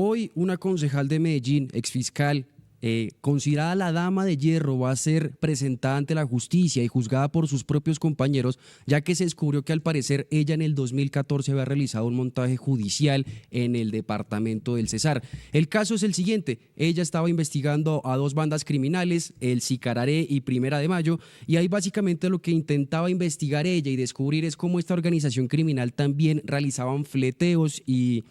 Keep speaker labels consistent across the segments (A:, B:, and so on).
A: Hoy una concejal de Medellín, exfiscal, considerada la dama de hierro, va a ser presentada ante la justicia y juzgada por sus propios compañeros, ya que se descubrió que al parecer ella en el 2014 había realizado un montaje judicial en el departamento del Cesar. El caso es el siguiente: ella estaba investigando a dos bandas criminales, el Sicararé y Primera de Mayo, y ahí básicamente lo que intentaba investigar ella y descubrir es cómo esta organización criminal también realizaban fleteos y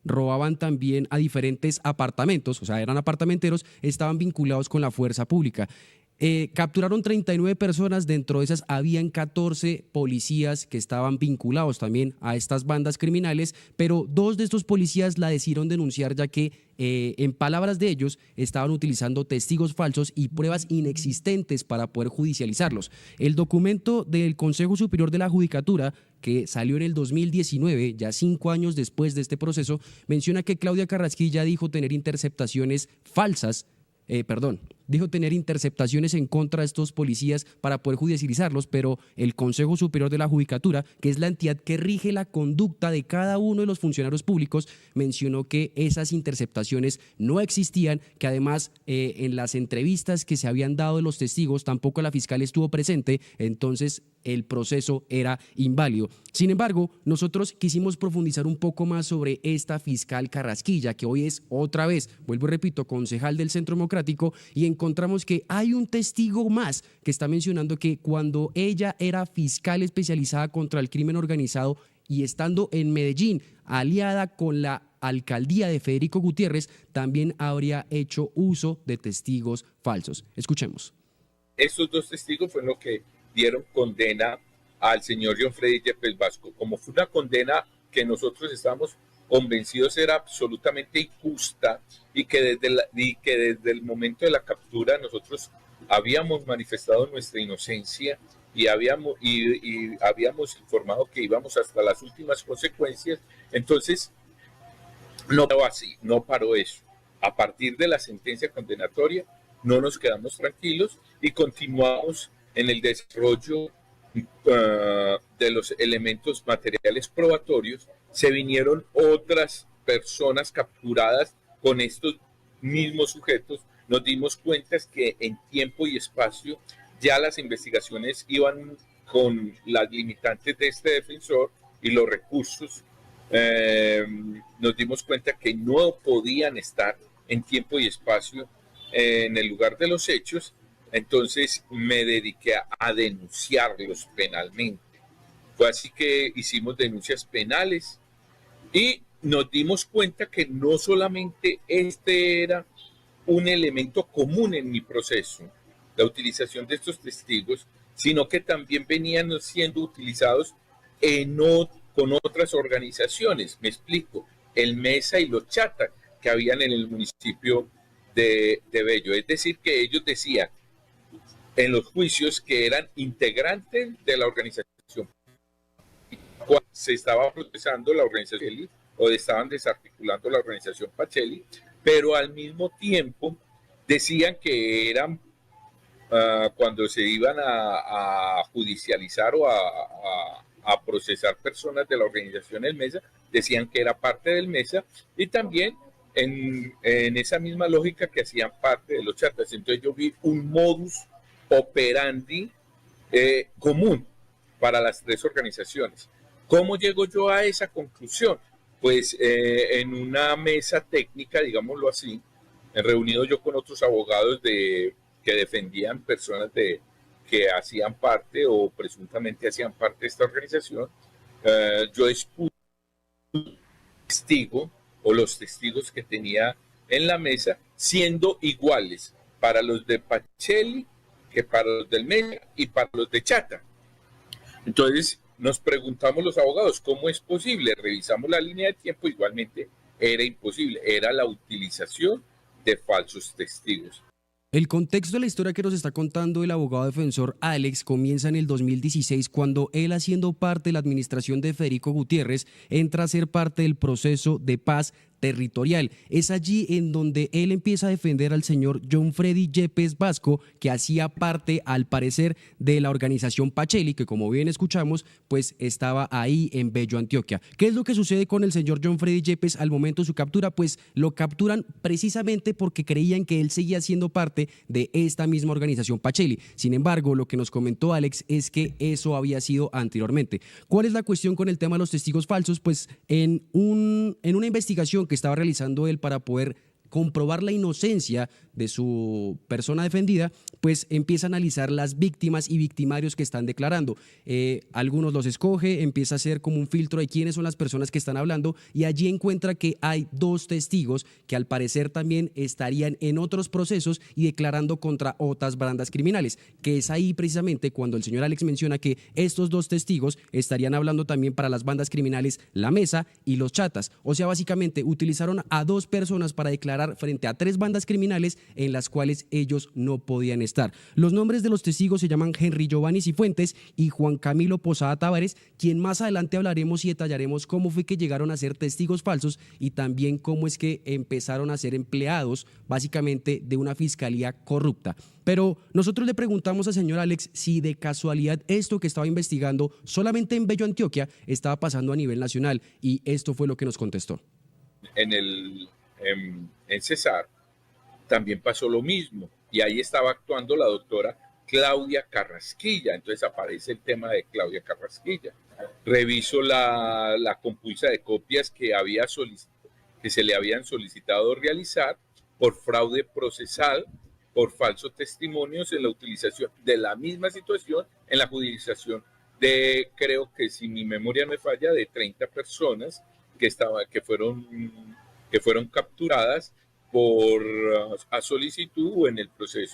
A: robaban también a diferentes apartamentos, o sea, eran apartamenteros, estaban vinculados con la fuerza pública. Capturaron 39 personas, dentro de esas habían 14 policías que estaban vinculados también a estas bandas criminales, pero dos de estos policías la decidieron denunciar, ya que en palabras de ellos estaban utilizando testigos falsos y pruebas inexistentes para poder judicializarlos. El documento del Consejo Superior de la Judicatura, que salió en el 2019, ya 5 años después de este proceso, menciona que Claudia Carrasquilla dijo tener interceptaciones falsas, dijo tener interceptaciones en contra de estos policías para poder judicializarlos, pero el Consejo Superior de la Judicatura, que es la entidad que rige la conducta de cada uno de los funcionarios públicos, mencionó que esas interceptaciones no existían, que además en las entrevistas que se habían dado de los testigos tampoco la fiscal estuvo presente, entonces el proceso era inválido. Sin embargo, nosotros quisimos profundizar un poco más sobre esta fiscal Carrasquilla, que hoy es otra vez, vuelvo y repito, concejal del Centro Democrático, y encontramos que hay un testigo más que está mencionando que cuando ella era fiscal especializada contra el crimen organizado y estando en Medellín, aliada con la alcaldía de Federico Gutiérrez, también habría hecho uso de testigos falsos. Escuchemos.
B: Estos dos testigos fueron los que dieron condena al señor John Freddy Yepes Vasco. Como fue una condena que nosotros estábamos convencidos era absolutamente injusta y que desde el momento de la captura nosotros habíamos manifestado nuestra inocencia y habíamos informado que íbamos hasta las últimas consecuencias. Entonces no paró así, no paró eso. A partir de la sentencia condenatoria no nos quedamos tranquilos y continuamos en el desarrollo de los elementos materiales probatorios. Se vinieron otras personas capturadas con estos mismos sujetos. Nos dimos cuenta que en tiempo y espacio ya las investigaciones iban con las limitantes de este defensor y los recursos. Nos dimos cuenta que no podían estar en tiempo y espacio en el lugar de los hechos. Entonces me dediqué a denunciarlos penalmente. Fue así que hicimos denuncias penales y nos dimos cuenta que no solamente este era un elemento común en mi proceso, la utilización de estos testigos, sino que también venían siendo utilizados con otras organizaciones. Me explico, el MESA y los Chata que habían en el municipio de Bello. Es decir, que ellos decían en los juicios que eran integrantes de la organización. Cuando se estaba procesando la organización o estaban desarticulando la organización Pacelli, pero al mismo tiempo decían que eran cuando se iban a judicializar o a procesar personas de la organización del MESA, decían que era parte del MESA y también en esa misma lógica que hacían parte de los chatas. Entonces yo vi un modus operandi común para las tres organizaciones. ¿Cómo llego yo a esa conclusión? Pues en una mesa técnica, digámoslo así, reunido yo con otros abogados que defendían personas que hacían parte o presuntamente hacían parte de esta organización, yo expuse testigo o los testigos que tenía en la mesa siendo iguales para los de Pacelli que para los del MESA y para los de Chata. Entonces nos preguntamos los abogados, ¿cómo es posible? Revisamos la línea de tiempo, igualmente era imposible, era la utilización de falsos testigos.
A: El contexto de la historia que nos está contando el abogado defensor Alex comienza en el 2016, cuando él, haciendo parte de la administración de Federico Gutiérrez, entra a ser parte del proceso de paz territorial. Es allí en donde él empieza a defender al señor John Freddy Yepes Vasco, que hacía parte, al parecer, de la organización Pacheli, que como bien escuchamos, pues estaba ahí en Bello, Antioquia. ¿Qué es lo que sucede con el señor John Freddy Yepes al momento de su captura? Pues lo capturan precisamente porque creían que él seguía siendo parte de esta misma organización Pacheli. Sin embargo, lo que nos comentó Alex es que eso había sido anteriormente. ¿Cuál es la cuestión con el tema de los testigos falsos? Pues en una investigación que estaba realizando él para poder comprobar la inocencia de su persona defendida, pues empieza a analizar las víctimas y victimarios que están declarando. Algunos los escoge, empieza a hacer como un filtro de quiénes son las personas que están hablando, y allí encuentra que hay 2 testigos que al parecer también estarían en otros procesos y declarando contra otras bandas criminales, que es ahí precisamente cuando el señor Alex menciona que estos 2 testigos estarían hablando también para las bandas criminales La Mesa y Los Chatas. O sea, básicamente utilizaron a 2 personas para declarar frente a 3 bandas criminales en las cuales ellos no podían estar. Los nombres de los testigos se llaman Henry Giovanni Cifuentes y Juan Camilo Posada Tavares, quien más adelante hablaremos y detallaremos cómo fue que llegaron a ser testigos falsos y también cómo es que empezaron a ser empleados básicamente de una fiscalía corrupta. Pero nosotros le preguntamos al señor Alex si de casualidad esto que estaba investigando solamente en Bello, Antioquia, estaba pasando a nivel nacional, y esto fue lo que nos contestó.
B: En Cesar también pasó lo mismo, y ahí estaba actuando la doctora Claudia Carrasquilla. Entonces aparece el tema de Claudia Carrasquilla. Reviso la compulsa de copias que se le habían solicitado realizar por fraude procesal, por falsos testimonios en la utilización de la misma situación en la judicialización de, creo que si mi memoria no me falla, de 30 personas que fueron capturadas a solicitud o en el proceso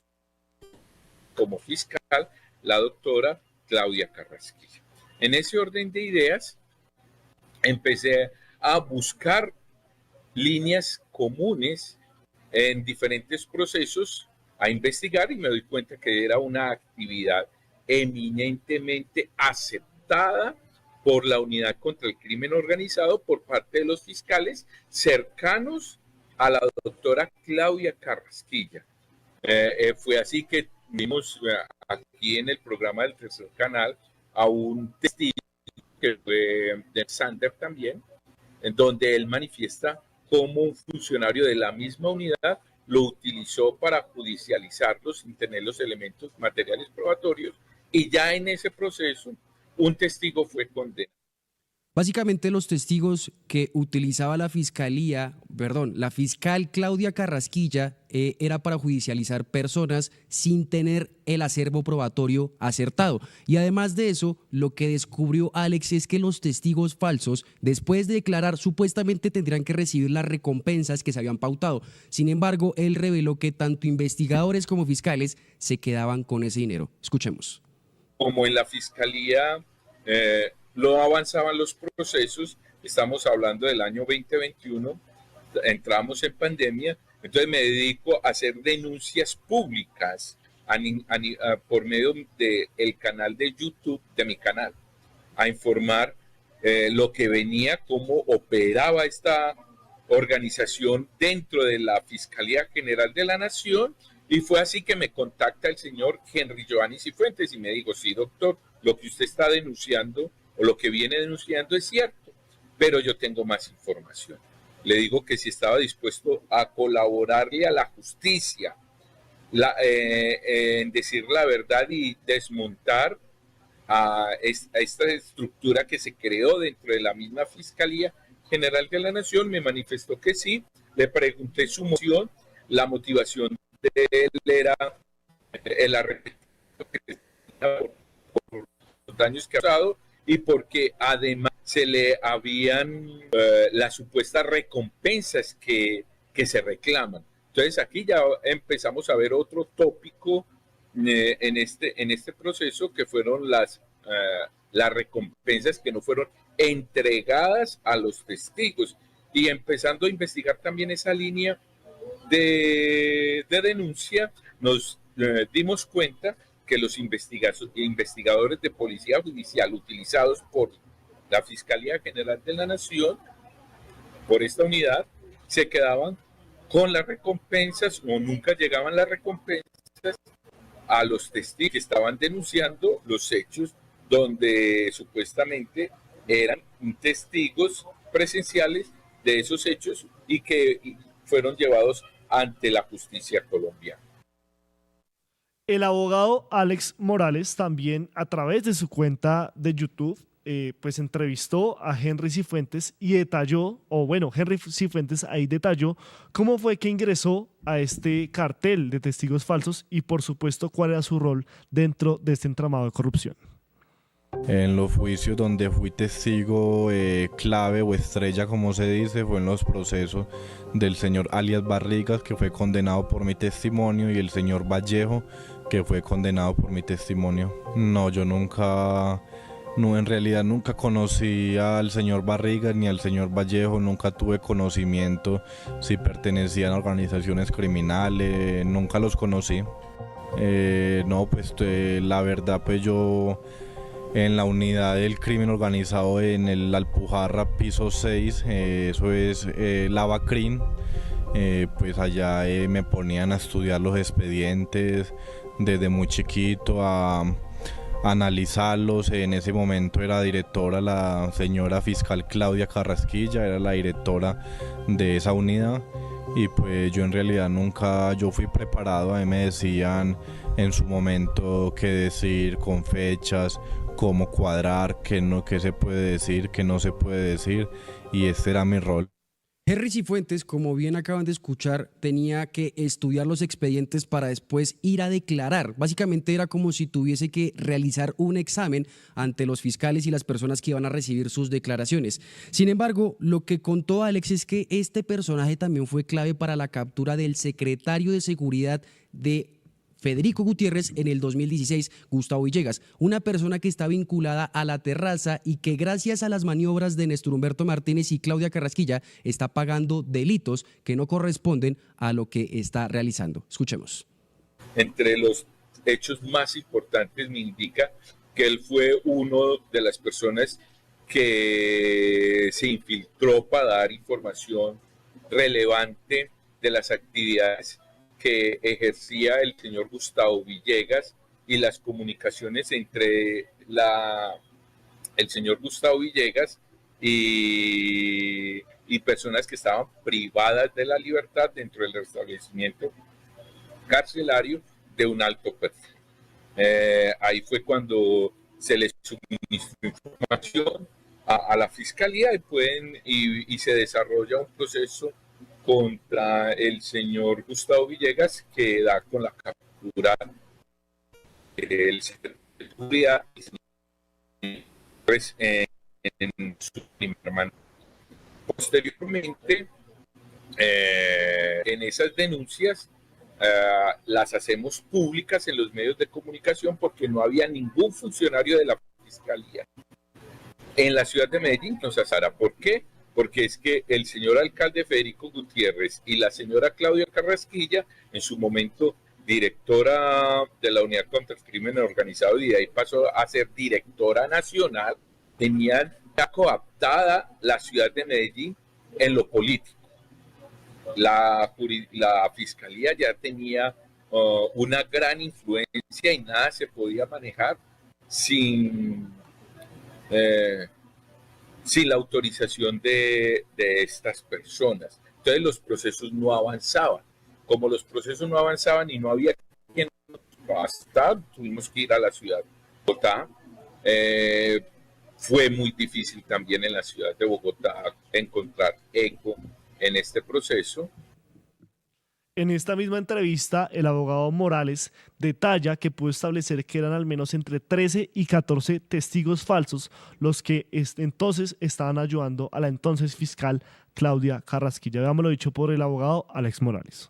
B: como fiscal, la doctora Claudia Carrasquilla. En ese orden de ideas, empecé a buscar líneas comunes en diferentes procesos, a investigar, y me doy cuenta que era una actividad eminentemente aceptada por la Unidad contra el Crimen Organizado por parte de los fiscales cercanos a la doctora Claudia Carrasquilla. Fue así que vimos aquí en el programa del Tercer Canal a un testigo que fue de Sander también, en donde él manifiesta cómo un funcionario de la misma unidad lo utilizó para judicializarlo sin tener los elementos materiales probatorios, y ya en ese proceso un testigo fue condenado.
A: Básicamente los testigos que utilizaba la fiscal Claudia Carrasquilla era para judicializar personas sin tener el acervo probatorio acertado. Y además de eso, lo que descubrió Alex es que los testigos falsos, después de declarar, supuestamente tendrían que recibir las recompensas que se habían pautado. Sin embargo, él reveló que tanto investigadores como fiscales se quedaban con ese dinero. Escuchemos.
B: Como en la fiscalía no avanzaban los procesos, estamos hablando del año 2021, entramos en pandemia, entonces me dedico a hacer denuncias públicas por medio del canal de YouTube de mi canal, a informar lo que venía, cómo operaba esta organización dentro de la Fiscalía General de la Nación, y fue así que me contacta el señor Henry Giovanni Cifuentes y me dijo: sí, doctor, lo que usted está denunciando o lo que viene denunciando es cierto, pero yo tengo más información. Le digo que si estaba dispuesto a colaborarle a la justicia, en decir la verdad y desmontar a esta estructura que se creó dentro de la misma Fiscalía General de la Nación. Me manifestó que sí. Le pregunté su moción. La motivación de él era el arrepentimiento que tenía por los daños que ha causado, y porque además se le habían las supuestas recompensas que se reclaman. Entonces aquí ya empezamos a ver otro tópico en este proceso, que fueron las recompensas que no fueron entregadas a los testigos, y empezando a investigar también esa línea de denuncia, nos dimos cuenta que los investigadores de policía judicial utilizados por la Fiscalía General de la Nación, por esta unidad, se quedaban con las recompensas o nunca llegaban las recompensas a los testigos que estaban denunciando los hechos donde supuestamente eran testigos presenciales de esos hechos y que fueron llevados ante la justicia colombiana.
C: El abogado Alex Morales también a través de su cuenta de YouTube pues entrevistó a Henry Cifuentes y detalló, Henry Cifuentes ahí detalló cómo fue que ingresó a este cartel de testigos falsos y por supuesto cuál era su rol dentro de este entramado de corrupción.
D: En los juicios donde fui testigo clave o estrella, como se dice, fue en los procesos del señor alias Barrigas, que fue condenado por mi testimonio, y el señor Vallejo, que fue condenado por mi testimonio. No, yo en realidad nunca conocí al señor Barrigas ni al señor Vallejo, nunca tuve conocimiento si pertenecían a organizaciones criminales, nunca los conocí. La verdad, pues yo en la unidad del crimen organizado en el Alpujarra, piso 6, eso es Lavacrim, pues allá me ponían a estudiar los expedientes desde muy chiquito, a analizarlos. En ese momento era directora la señora fiscal Claudia Carrasquilla, era la directora de esa unidad, y pues yo en realidad yo fui preparado. A mí me decían en su momento qué decir con fechas, cómo cuadrar, qué se puede decir, qué no se puede decir, y este era mi rol.
A: Henry Cifuentes, como bien acaban de escuchar, tenía que estudiar los expedientes para después ir a declarar. Básicamente era como si tuviese que realizar un examen ante los fiscales y las personas que iban a recibir sus declaraciones. Sin embargo, lo que contó Alex es que este personaje también fue clave para la captura del secretario de Seguridad de Federico Gutiérrez en el 2016, Gustavo Villegas, una persona que está vinculada a la terraza y que gracias a las maniobras de Néstor Humberto Martínez y Claudia Carrasquilla está pagando delitos que no corresponden a lo que está realizando. Escuchemos.
B: Entre los hechos más importantes me indica que él fue uno de las personas que se infiltró para dar información relevante de las actividades que ejercía el señor Gustavo Villegas y las comunicaciones entre el señor Gustavo Villegas y personas que estaban privadas de la libertad dentro del establecimiento carcelario de un alto perfil. Ahí fue cuando se les suministró información a la fiscalía y se desarrolla un proceso contra el señor Gustavo Villegas, que da con la captura del secretario de Seguridad pues, en su primer mandato. Posteriormente, en esas denuncias las hacemos públicas en los medios de comunicación porque no había ningún funcionario de la fiscalía en la ciudad de Medellín que nos asara. ¿Por qué? Porque es que el señor alcalde Federico Gutiérrez y la señora Claudia Carrasquilla, en su momento directora de la Unidad contra el Crimen Organizado y de ahí pasó a ser directora nacional, tenían ya coaptada la ciudad de Medellín en lo político. La fiscalía ya tenía una gran influencia y nada se podía manejar sin la autorización de estas personas. Entonces los procesos no avanzaban. Como los procesos no avanzaban y no había quien basta, tuvimos que ir a la ciudad de Bogotá. Fue muy difícil también en la ciudad de Bogotá encontrar eco en este proceso.
C: En esta misma entrevista, el abogado Morales detalla que pudo establecer que eran al menos entre 13 y 14 testigos falsos los que entonces estaban ayudando a la entonces fiscal Claudia Carrasquilla. Veámoslo dicho por el abogado Alex Morales.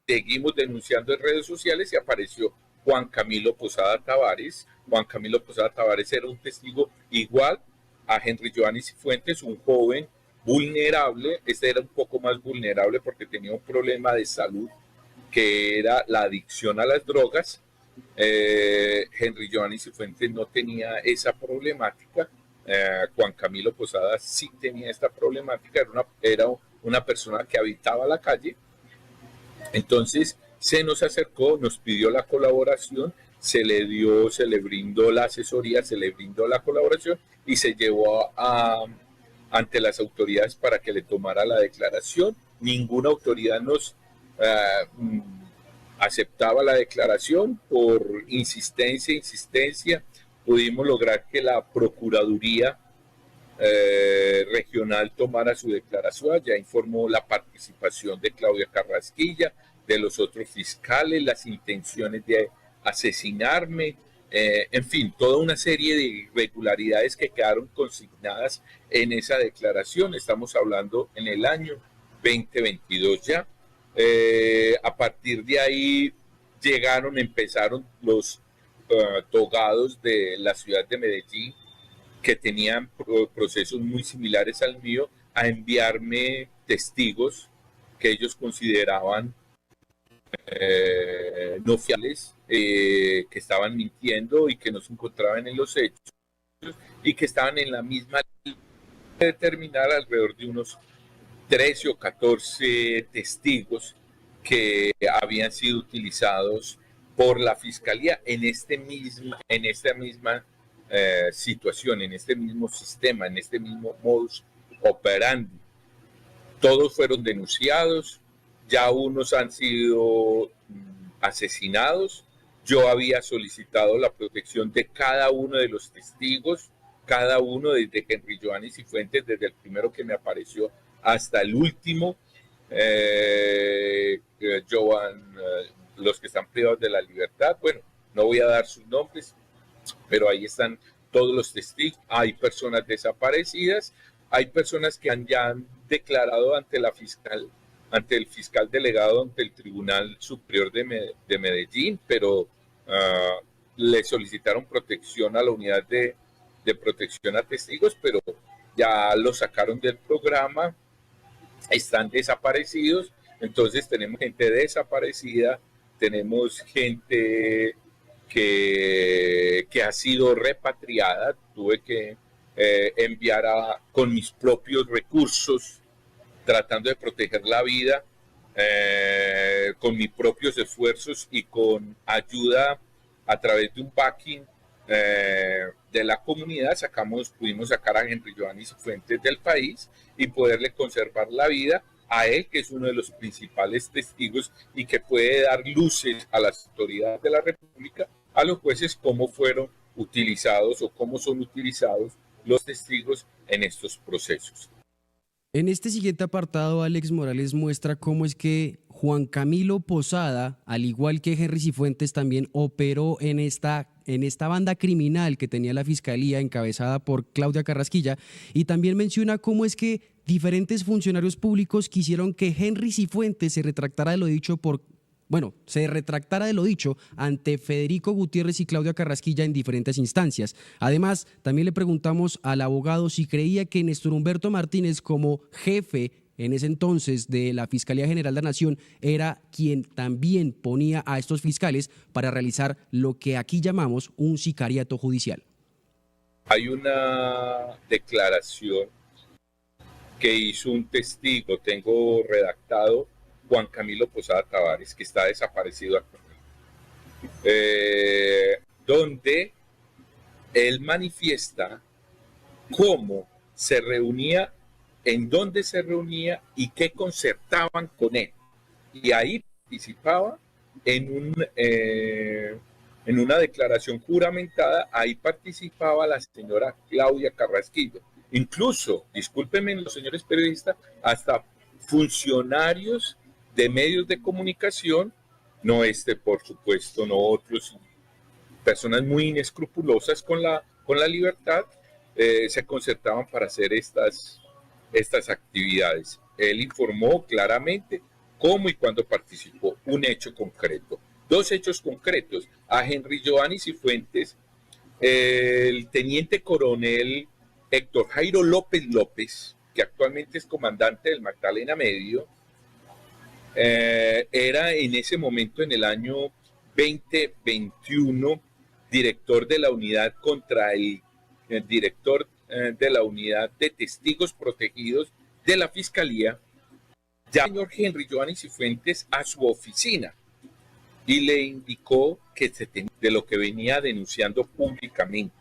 B: Seguimos denunciando en redes sociales y apareció Juan Camilo Posada Tavares. Juan Camilo Posada Tavares era un testigo igual a Henry Giovanni Cifuentes, un joven vulnerable. Este era un poco más vulnerable porque tenía un problema de salud que era la adicción a las drogas. Henry Giovanni Cifuentes no tenía esa problemática. Juan Camilo Posada sí tenía esta problemática. Era una persona que habitaba la calle. Entonces se nos acercó, nos pidió la colaboración, se le brindó la asesoría, se le brindó la colaboración y se llevó ante las autoridades para que le tomara la declaración. Ninguna autoridad nos aceptaba la declaración. Por insistencia, pudimos lograr que la Procuraduría regional tomara su declaración. Ya informó la participación de Claudia Carrasquilla, de los otros fiscales, las intenciones de asesinarme, en fin, toda una serie de irregularidades que quedaron consignadas en esa declaración. Estamos hablando en el año 2022 ya. A partir de ahí empezaron los togados de la ciudad de Medellín, que tenían procesos muy similares al mío, a enviarme testigos que ellos consideraban no fiables, que estaban mintiendo y que no se encontraban en los hechos y que estaban en la misma línea de determinar alrededor de unos 13 o 14 testigos que habían sido utilizados por la Fiscalía en esta misma situación, en este mismo sistema, en este mismo modus operandi. Todos fueron denunciados, ya unos han sido asesinados. Yo había solicitado la protección de cada uno de los testigos, cada uno, desde Henry Joanny Cifuentes, desde el primero que me apareció hasta el último, los que están privados de la libertad. Bueno, no voy a dar sus nombres, pero ahí están todos los testigos. Hay personas desaparecidas, hay personas que ya han declarado ante el fiscal delegado, ante el Tribunal Superior de Medellín, pero le solicitaron protección a la unidad de protección a testigos, pero ya lo sacaron del programa, están desaparecidos. Entonces tenemos gente desaparecida, tenemos gente que ha sido repatriada. Tuve que enviar con mis propios recursos, tratando de proteger la vida, con mis propios esfuerzos y con ayuda a través de un backing de la comunidad, pudimos sacar a Henry Joanny Cifuentes del país y poderle conservar la vida a él, que es uno de los principales testigos y que puede dar luces a las autoridades de la República, a los jueces, cómo fueron utilizados o cómo son utilizados los testigos en estos procesos.
A: En este siguiente apartado, Alex Morales muestra cómo es que Juan Camilo Posada, al igual que Henry Cifuentes, también operó en esta banda criminal que tenía la Fiscalía encabezada por Claudia Carrasquilla, y también menciona cómo es que diferentes funcionarios públicos quisieron que Henry Cifuentes se retractara de lo dicho ante Federico Gutiérrez y Claudia Carrasquilla en diferentes instancias. Además, también le preguntamos al abogado si creía que Néstor Humberto Martínez, como jefe en ese entonces de la Fiscalía General de la Nación, era quien también ponía a estos fiscales para realizar lo que aquí llamamos un sicariato judicial.
B: Hay una declaración que hizo un testigo, tengo redactado, Juan Camilo Posada Tavares, que está desaparecido actualmente, donde él manifiesta cómo se reunía, en dónde se reunía y qué concertaban con él. Y ahí participaba en una declaración juramentada, ahí participaba la señora Claudia Carrasquilla. Incluso, discúlpenme los señores periodistas, hasta funcionarios de medios de comunicación, no por supuesto, no otros, personas muy inescrupulosas con la libertad, se concertaban para hacer estas actividades. Él informó claramente cómo y cuándo participó. Un hecho concreto, dos hechos concretos. A Henry Joanny Cifuentes, el teniente coronel Héctor Jairo López López, que actualmente es comandante del Magdalena Medio, era en ese momento, en el año 2021, director de la unidad director de la unidad de testigos protegidos de la Fiscalía, ya el señor Henry Giovanni Cifuentes a su oficina y le indicó que se tenía de lo que venía denunciando públicamente,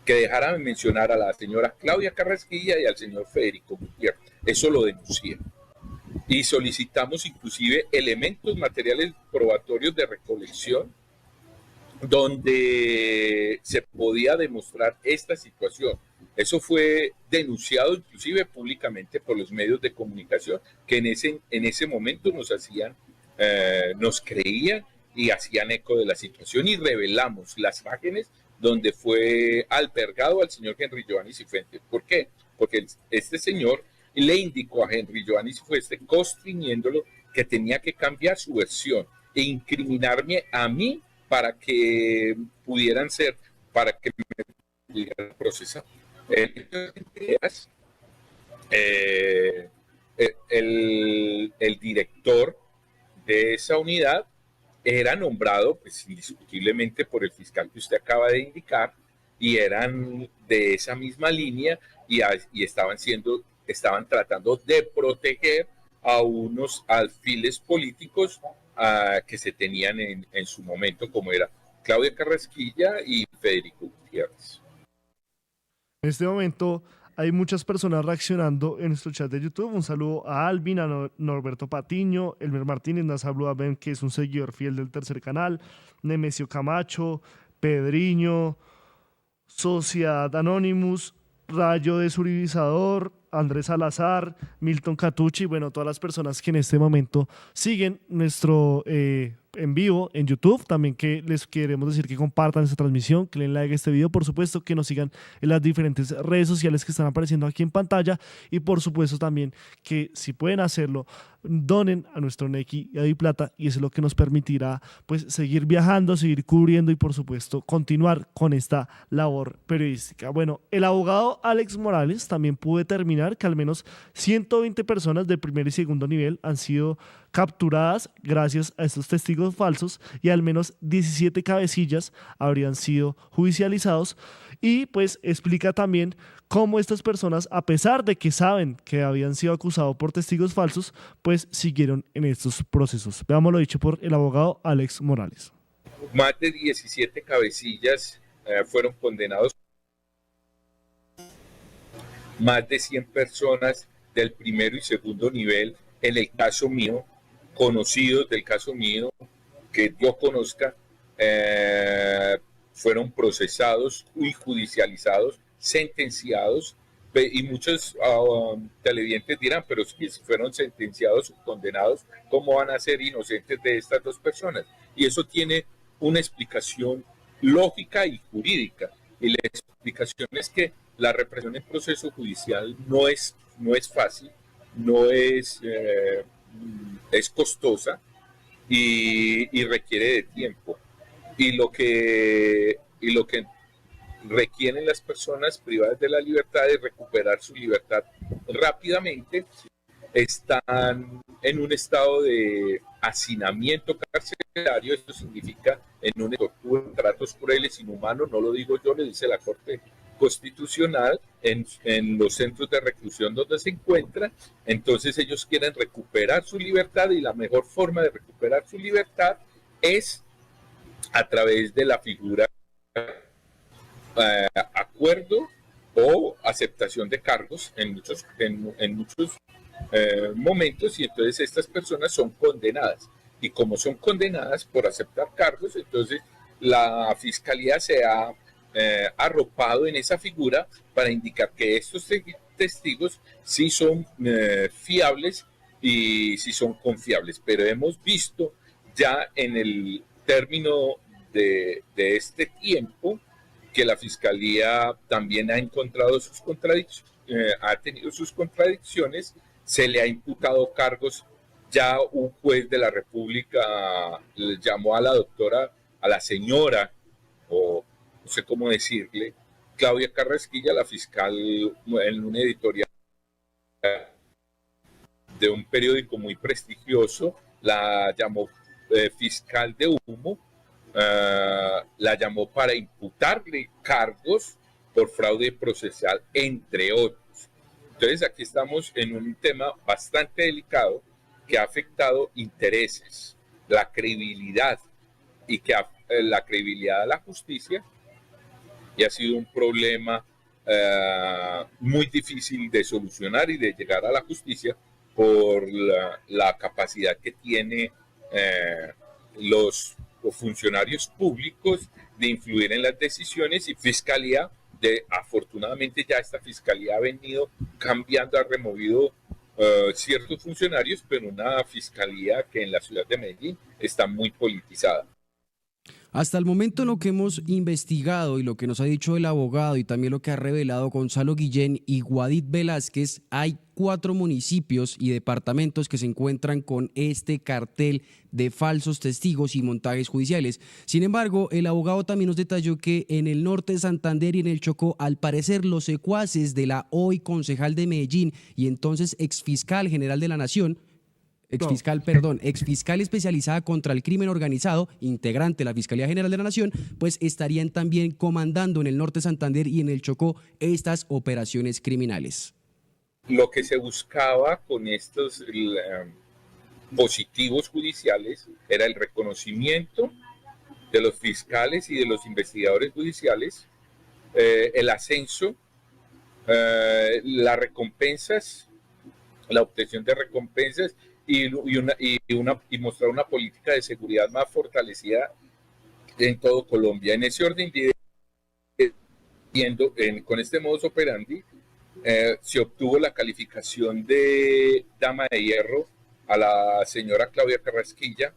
B: que dejara de mencionar a la señora Claudia Carrasquilla y al señor Federico Gutiérrez. Eso lo denuncié. Y solicitamos inclusive elementos materiales probatorios de recolección donde se podía demostrar esta situación. Eso fue denunciado inclusive públicamente por los medios de comunicación que en ese momento nos creían y hacían eco de la situación, y revelamos las imágenes donde fue albergado al señor Henry Giovanni Cifuentes. ¿Por qué? Porque este señor le indicó a Henry Giovanni Cifuentes, constriñéndolo, que tenía que cambiar su versión e incriminarme a mí para que para que me pudieran procesar. El director de esa unidad era nombrado, pues, indiscutiblemente por el fiscal que usted acaba de indicar, y eran de esa misma línea y estaban tratando de proteger a unos alfiles políticos que se tenían en su momento, como era Claudia Carrasquilla y Federico Gutiérrez.
C: En este momento hay muchas personas reaccionando en nuestro chat de YouTube. Un saludo a Alvin, a Norberto Patiño, Elmer Martínez, Nazablu Ben, que es un seguidor fiel del Tercer Canal, Nemesio Camacho, Pedriño, Sociedad Anonymous, Rayo Desurizador, Andrés Salazar, Milton Catucci, bueno, todas las personas que en este momento siguen nuestro en vivo en YouTube. También que les queremos decir que compartan esta transmisión, que le den like a este video, por supuesto que nos sigan en las diferentes redes sociales que están apareciendo aquí en pantalla, y por supuesto también que, si pueden hacerlo, donen a nuestro Nequi y a Diplata, y eso es lo que nos permitirá, pues, seguir viajando, seguir cubriendo y por supuesto continuar con esta labor periodística. Bueno, el abogado Alex Morales también pudo determinar que al menos 120 personas de primer y segundo nivel han sido capturadas gracias a estos testigos falsos, y al menos 17 cabecillas habrían sido judicializados. Y pues explica también cómo estas personas, a pesar de que saben que habían sido acusados por testigos falsos, pues siguieron en estos procesos. Veamos lo dicho por el abogado Alex Morales.
B: Más de 17 cabecillas fueron condenados. Más de 100 personas del primero y segundo nivel, en el caso mío, conocidos del caso mío, que yo conozca, fueron procesados y judicializados, sentenciados, y muchos televidentes dirán, pero si fueron sentenciados o condenados, ¿cómo van a ser inocentes de estas dos personas? Y eso tiene una explicación lógica y jurídica, y la explicación es que la represión en proceso judicial no es fácil, es costosa y requiere de tiempo. Y lo que requieren las personas privadas de la libertad es recuperar su libertad rápidamente. Están en un estado de hacinamiento carcelario. Esto significa en una tortura, tratos crueles, inhumanos, no lo digo yo, le dice la Corte Constitucional, en los centros de reclusión donde se encuentran. Entonces ellos quieren recuperar su libertad, y la mejor forma de recuperar su libertad es a través de la figura acuerdo o aceptación de cargos en muchos momentos, y entonces estas personas son condenadas, y como son condenadas por aceptar cargos, entonces la fiscalía se ha arropado en esa figura para indicar que estos testigos sí son fiables y sí son confiables. Pero hemos visto ya en el término de este tiempo que la fiscalía también ha encontrado sus contradicciones, ha tenido sus contradicciones, se le ha imputado cargos. Ya un juez de la República le llamó a la doctora, a la señora, o no sé cómo decirle, Claudia Carrasquilla, la fiscal, en un editorial de un periódico muy prestigioso, la llamó fiscal de humo, la llamó para imputarle cargos por fraude procesal, entre otros. Entonces aquí estamos en un tema bastante delicado, que ha afectado intereses, la credibilidad y que la credibilidad de la justicia, y ha sido un problema muy difícil de solucionar y de llegar a la justicia por la capacidad que tiene los funcionarios públicos de influir en las decisiones, y fiscalía, afortunadamente ya esta fiscalía ha venido cambiando, ha removido ciertos funcionarios, pero una fiscalía que en la ciudad de Medellín está muy politizada.
A: Hasta el momento, lo que hemos investigado y lo que nos ha dicho el abogado y también lo que ha revelado Gonzalo Guillén y Guadit Velázquez, hay 4 municipios y departamentos que se encuentran con este cartel de falsos testigos y montajes judiciales. Sin embargo, el abogado también nos detalló que en el norte de Santander y en el Chocó, al parecer los secuaces de la hoy concejal de Medellín y entonces exfiscal general de la Nación, exfiscal especializada contra el crimen organizado, integrante de la Fiscalía General de la Nación, pues estarían también comandando en el norte de Santander y en el Chocó estas operaciones criminales.
B: Lo que se buscaba con estos positivos judiciales era el reconocimiento de los fiscales y de los investigadores judiciales, el ascenso, las recompensas, la obtención de recompensas, y mostrar una política de seguridad más fortalecida en todo Colombia. En ese orden de con este modus operandi, se obtuvo la calificación de dama de hierro a la señora Claudia Carrasquilla,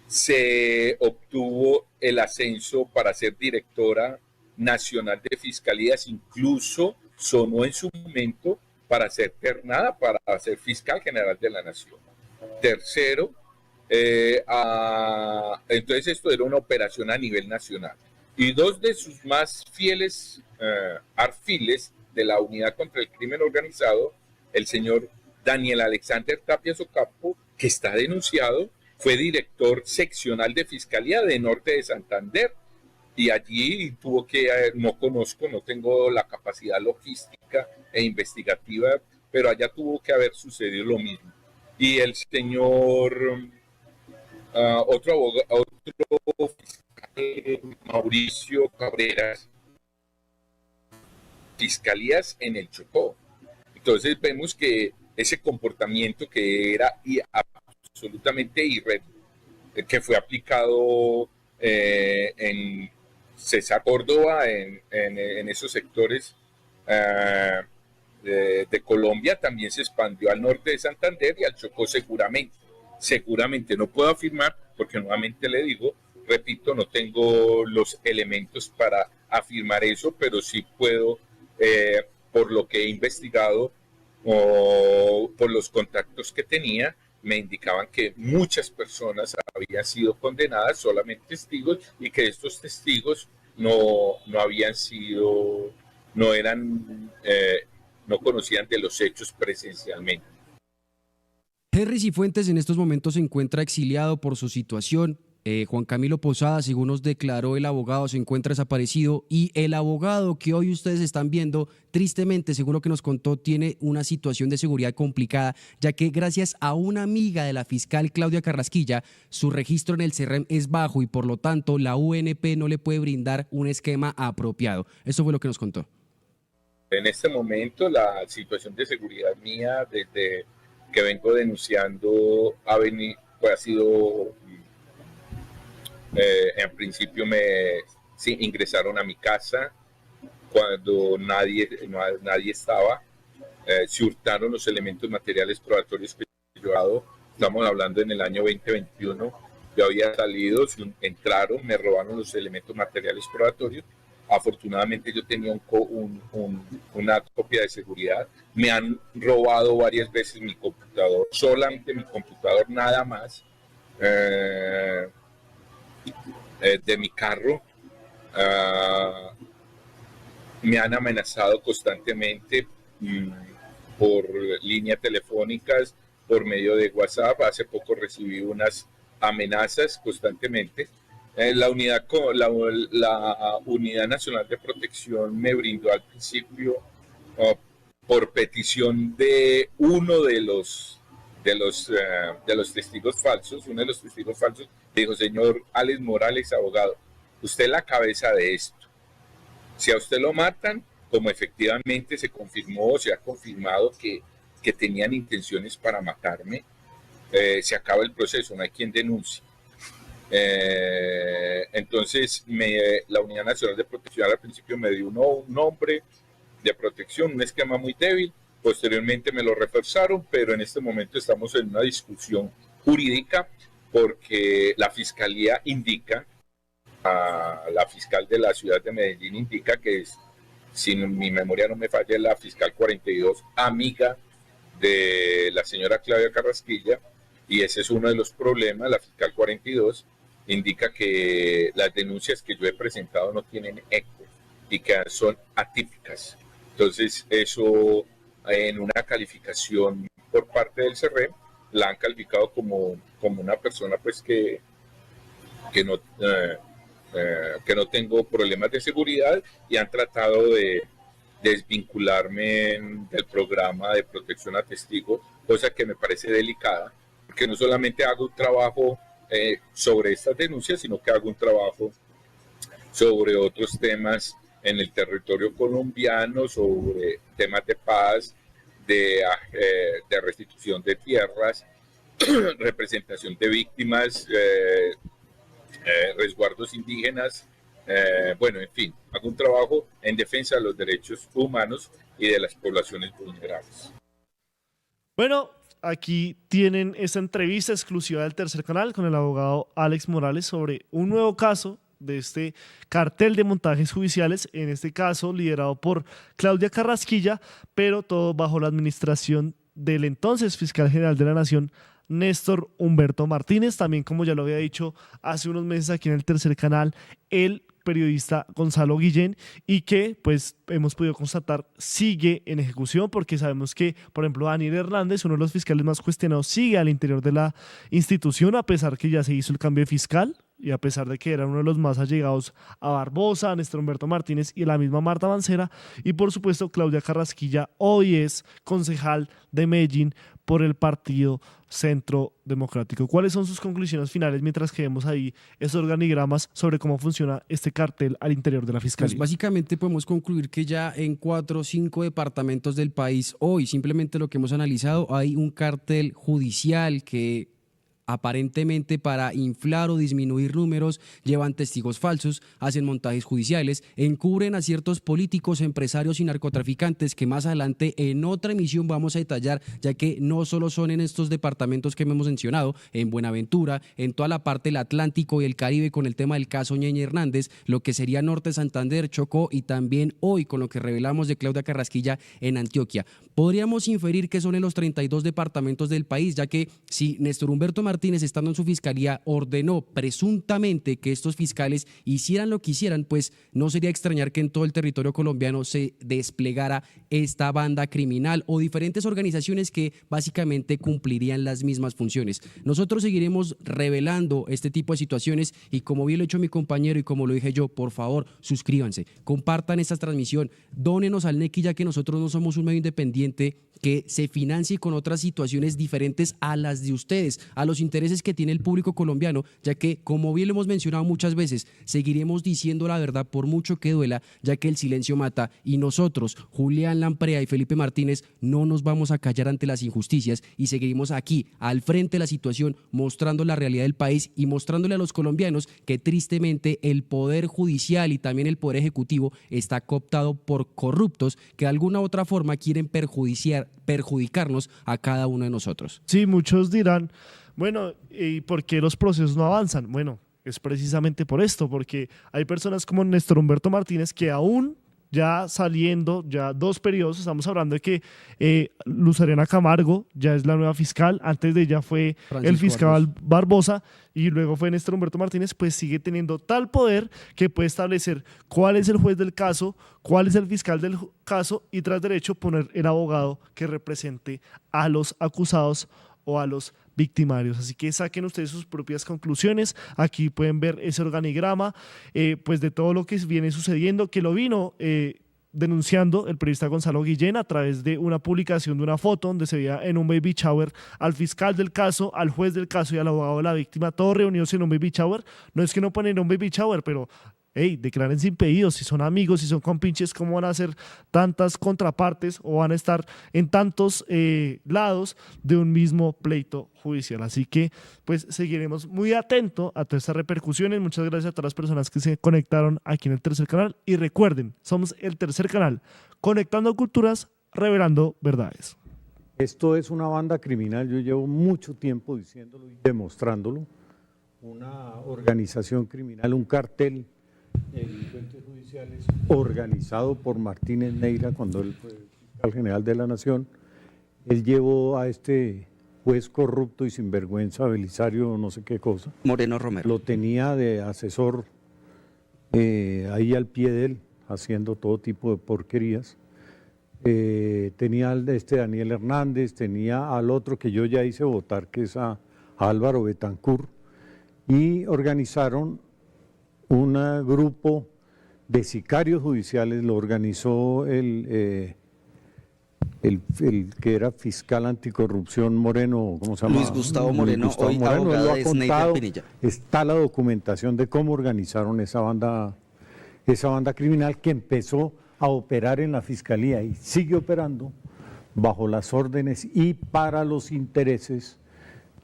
B: se obtuvo el ascenso para ser directora nacional de fiscalías, incluso sonó en su momento para ser ternada, para ser fiscal general de la Nación. Tercero, entonces esto era una operación a nivel nacional. Y 2 de sus más fieles arfiles de la Unidad contra el Crimen Organizado, el señor Daniel Alexander Tapias Ocampo, que está denunciado, fue director seccional de Fiscalía de Norte de Santander, y allí tuvo que, no tengo la capacidad logística e investigativa, pero allá tuvo que haber sucedido lo mismo. Y el señor, otro fiscal, Mauricio Cabreras, fiscalías en el Chocó. Entonces vemos que ese comportamiento que era absolutamente irregular, que fue aplicado en César Córdoba, en esos sectores de Colombia, también se expandió al norte de Santander y al Chocó seguramente, no puedo afirmar porque nuevamente le digo, repito, no tengo los elementos para afirmar eso, pero sí puedo, por lo que he investigado o por los contactos que tenía, me indicaban que muchas personas habían sido condenadas, solamente testigos, y que estos testigos no habían sido, no conocían de los hechos presencialmente.
A: Henry Cifuentes en estos momentos se encuentra exiliado por su situación. Juan Camilo Posada, según nos declaró el abogado, se encuentra desaparecido, y el abogado que hoy ustedes están viendo, tristemente, según lo que nos contó, tiene una situación de seguridad complicada, ya que gracias a una amiga de la fiscal Claudia Carrasquilla, su registro en el CERREM es bajo y por lo tanto la UNP no le puede brindar un esquema apropiado. Eso fue lo que nos contó.
B: En este momento la situación de seguridad mía, desde que vengo denunciando, ha sido... en principio ingresaron a mi casa cuando nadie estaba, se hurtaron los elementos materiales probatorios que yo he dado. Estamos hablando en el año 2021, yo había salido, entraron, me robaron los elementos materiales probatorios. Afortunadamente yo tenía una copia de seguridad. Me han robado varias veces mi computador, solamente mi computador, nada más. De mi carro, me han amenazado constantemente por líneas telefónicas, por medio de WhatsApp. Hace poco recibí unas amenazas constantemente. La Unidad Nacional de Protección me brindó al principio, por petición de uno de de los testigos falsos, uno de los testigos falsos dijo: señor Alex Morales, abogado, usted es la cabeza de esto. Si a usted lo matan, como efectivamente se confirmó, se ha confirmado que tenían intenciones para matarme, se acaba el proceso, no hay quien denuncie. Entonces la Unidad Nacional de Protección al principio me dio un nombre de protección, un esquema muy débil, posteriormente me lo reforzaron, pero en este momento estamos en una discusión jurídica porque la Fiscalía indica, la fiscal de la ciudad de Medellín indica que es, si mi memoria no me falla, la fiscal 42, amiga de la señora Claudia Carrasquilla, y ese es uno de los problemas. La fiscal 42 indica que las denuncias que yo he presentado no tienen eco y que son atípicas. Entonces eso, en una calificación por parte del CERREM, la han calificado como una persona pues que no tengo problemas de seguridad, y han tratado de desvincularme del programa de protección a testigos, cosa que me parece delicada, porque no solamente hago un trabajo sobre estas denuncias, sino que hago un trabajo sobre otros temas en el territorio colombiano, sobre temas de paz, de restitución de tierras, representación de víctimas, resguardos indígenas, bueno, en fin, hago un trabajo en defensa de los derechos humanos y de las poblaciones vulnerables.
C: Bueno, aquí tienen esta entrevista exclusiva del Tercer Canal con el abogado Alex Morales sobre un nuevo caso de este cartel de montajes judiciales, en este caso liderado por Claudia Carrasquilla, pero todo bajo la administración del entonces fiscal general de la Nación, Néstor Humberto Martínez. También, como ya lo había dicho hace unos meses aquí en el Tercer Canal, el periodista Gonzalo Guillén, y que pues hemos podido constatar sigue en ejecución, porque sabemos que, por ejemplo, Daniel Hernández, uno de los fiscales más cuestionados, sigue al interior de la institución, a pesar que ya se hizo el cambio de fiscal y a pesar de que era uno de los más allegados a Barbosa, a Néstor Humberto Martínez y la misma Marta Mancera. Y por supuesto, Claudia Carrasquilla hoy es concejal de Medellín por el Partido Centro Democrático. ¿Cuáles son sus conclusiones finales mientras que vemos ahí esos organigramas sobre cómo funciona este cartel al interior de la Fiscalía?
A: Pues básicamente podemos concluir que ya en 4 o 5 departamentos del país hoy, simplemente lo que hemos analizado, hay un cartel judicial que aparentemente para inflar o disminuir números llevan testigos falsos, hacen montajes judiciales, encubren a ciertos políticos, empresarios y narcotraficantes que más adelante en otra emisión vamos a detallar, ya que no solo son en estos departamentos que hemos mencionado, en Buenaventura, en toda la parte del Atlántico y el Caribe con el tema del caso Ñeñe Hernández, lo que sería Norte Santander, Chocó, y también hoy con lo que revelamos de Claudia Carrasquilla en Antioquia. Podríamos inferir que son en los 32 departamentos del país, ya que si Néstor Humberto Martínez, estando en su fiscalía, ordenó presuntamente que estos fiscales hicieran lo que hicieran, pues no sería extrañar que en todo el territorio colombiano se desplegara esta banda criminal o diferentes organizaciones que básicamente cumplirían las mismas funciones. Nosotros seguiremos revelando este tipo de situaciones y, como bien lo ha hecho mi compañero y como lo dije yo, por favor, suscríbanse, compartan esta transmisión, dónenos al Nequi, ya que nosotros no somos un medio independiente que se financie con otras situaciones diferentes a las de ustedes, a los intereses que tiene el público colombiano, ya que, como bien lo hemos mencionado muchas veces, seguiremos diciendo la verdad por mucho que duela, ya que el silencio mata, y nosotros, Julián Lamprea y Felipe Martínez, no nos vamos a callar ante las injusticias y seguiremos aquí, al frente de la situación, mostrando la realidad del país y mostrándole a los colombianos que tristemente el poder judicial y también el poder ejecutivo está cooptado por corruptos que de alguna u otra forma quieren perjudicarnos a cada uno de nosotros.
C: Sí, muchos dirán, bueno, ¿y por qué los procesos no avanzan? Bueno, es precisamente por esto, porque hay personas como Néstor Humberto Martínez que aún ya saliendo, ya 2 periodos, estamos hablando de que Luz Ariana Camargo ya es la nueva fiscal, antes de ella fue Francisco el fiscal Barbosa y luego fue Néstor Humberto Martínez, pues sigue teniendo tal poder que puede establecer cuál es el juez del caso, cuál es el fiscal del caso y tras derecho poner el abogado que represente a los acusados o a los victimarios. Así que saquen ustedes sus propias conclusiones. Aquí pueden ver ese organigrama pues de todo lo que viene sucediendo, que lo vino denunciando el periodista Gonzalo Guillén a través de una publicación de una foto donde se veía en un baby shower al fiscal del caso, al juez del caso y al abogado de la víctima, todos reunidos en un baby shower. No es que no ponen un baby shower, pero hey, declárense impedidos. Si son amigos, si son compinches, ¿cómo van a hacer tantas contrapartes o van a estar en tantos lados de un mismo pleito judicial? Así que pues seguiremos muy atentos a todas estas repercusiones. Muchas gracias a todas las personas que se conectaron aquí en el Tercer Canal, y recuerden, somos el Tercer Canal, conectando culturas, revelando verdades.
E: Esto es una banda criminal, yo llevo mucho tiempo diciéndolo y demostrándolo, una organización criminal, un cartel de delincuentes judiciales organizado por Martínez Neira cuando él fue fiscal general de la Nación. Él llevó a este juez corrupto y sinvergüenza, Belisario no sé qué cosa.
F: Moreno Romero.
E: Lo tenía de asesor ahí al pie de él, haciendo todo tipo de porquerías. Tenía al Daniel Hernández, tenía al otro que yo ya hice votar, que es a Álvaro Betancourt, y organizaron un grupo de sicarios judiciales. Lo organizó el que era fiscal anticorrupción Moreno, ¿cómo se llama?
F: Luis Gustavo Moreno,
E: Luis Gustavo
F: hoy
E: Moreno,
F: abogado
E: lo ha
F: de
E: contado.
F: Sneijder Pinilla.
E: Está la documentación de cómo organizaron esa banda criminal que empezó a operar en la fiscalía y sigue operando bajo las órdenes y para los intereses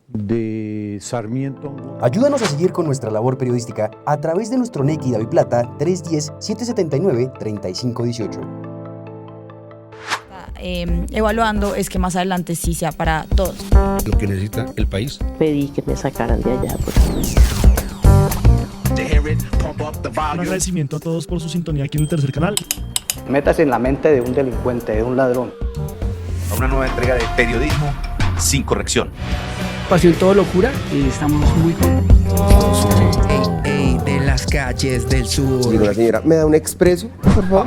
E: de Sarmiento.
G: Ayúdanos a seguir con nuestra labor periodística a través de nuestro NECI DaviPlata 310-779-3518.
H: Evaluando es que más adelante sí sea para todos.
I: Lo que necesita el país.
J: Pedí que me sacaran de allá.
C: Un agradecimiento a todos por su sintonía aquí en el Tercer Canal.
K: Métase en la mente de un delincuente, de un ladrón.
L: A una nueva entrega de periodismo sin corrección.
M: Pasión todo locura y estamos muy contentos.
N: De las calles del sur.
O: Digo, la señora, ¿me da un expreso, por favor?